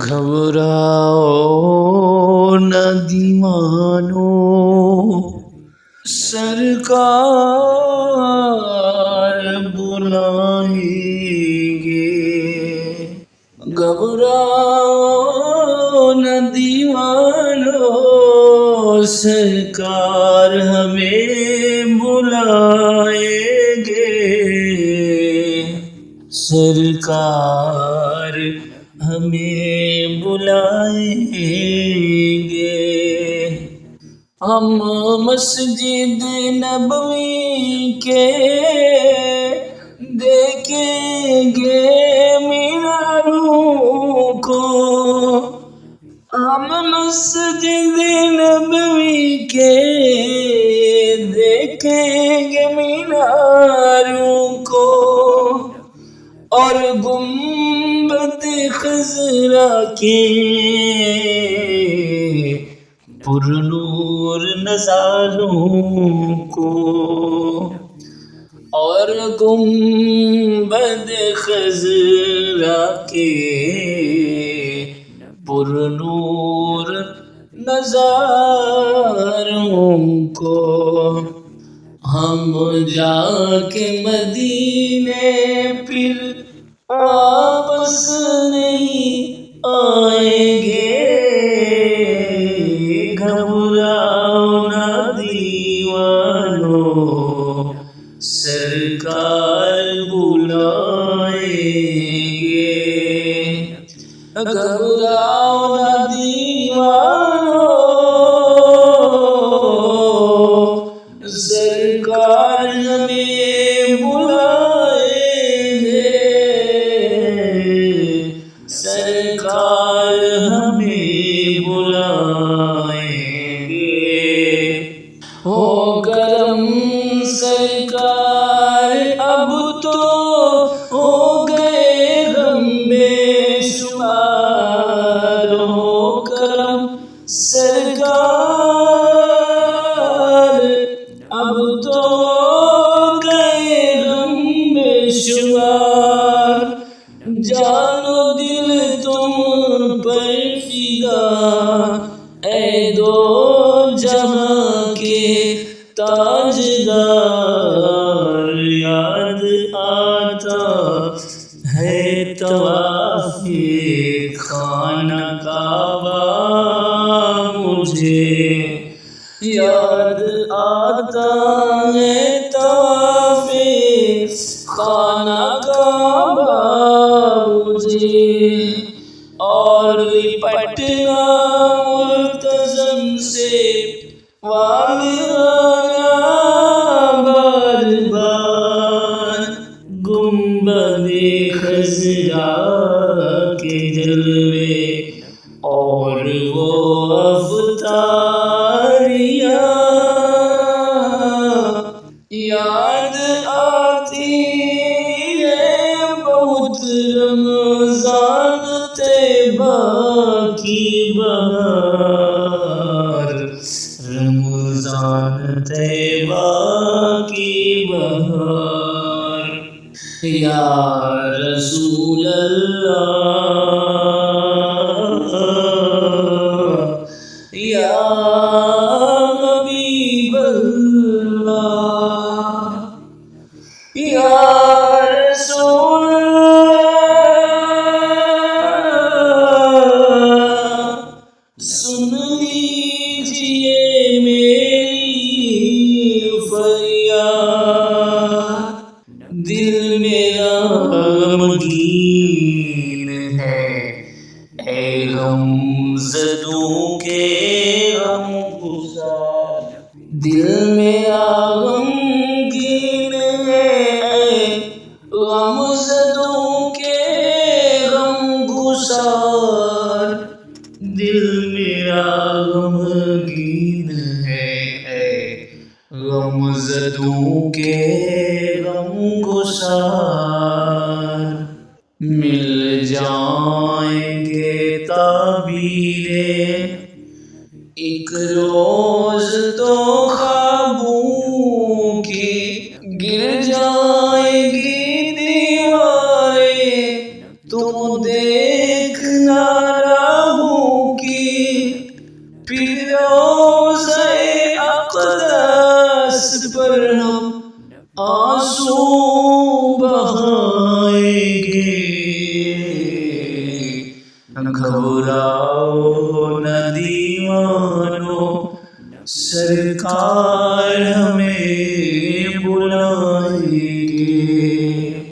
گھبراؤ نہ دیوانو، سرکار بلائیں گے۔ گھبراؤ نہ دیوانو، سرکار ہمیں بلائیں گے۔ سرکار ہمیں بلائیں گے۔ ہم مسجد نبوی کے دیکھیں گے میناروں کو، ہم مسجد نبوی کے دیکھیں گے میناروں کو، اور گنبد خضرا کے پر نور نظاروں کو، اور گنبد خضرا کے پر نور نظاروں کو۔ ہم جا کے مدینے پھر واپس نہیں آئیں گے۔ گھبراؤ نہ دیوانو، سرکار بلائیں گے۔ گھبراؤ نہ دیوانو، سرکار ہمیں بلائیں گے۔ سرکار ہمیں بلائیں گے۔ ہو کرم سرکار، اب تو ہو گئے غم بے شمار۔ ہو کرم سرکار، اب تو ہو گئے غم بے شمار۔ جان و دل تم پر فدا، اے دو جہاں کے تاجدار۔ یاد آتا ہے طواف خانہ کعبہ مجھے، یاد آتا ہے طواف خانہ کعبہ مجھے، اور لپٹنا ملتزم سے والہانہ بار بار۔ گنبد خضرا کے جلوے اور وہ افطاریاں یاد آتی ہے بہت۔ رمضان طیبہ کی بہار، رمضان طیبہ کی بہار۔ یا رسول اللہ، یا حبیب اللہ، یا رسول اللہ، سن لیجئے میری فریاد۔ دل میرا غمگین ہے، اے غم زدوں کے غم گسار۔ دل میرا غمگین ہے، اے غم زدوں کے غم گسار۔ دل میرا غمگین ہے، اے غم زدوں کے غم گسار۔ مل جائیں گے تعبیریں ایک روز تو خوابوں کی، گر جائیں گی دیواریں تم دیکھنا پر ہم آنسو بہائیں گے، گھبراؤ نہ دیوانو، سرکار ہمیں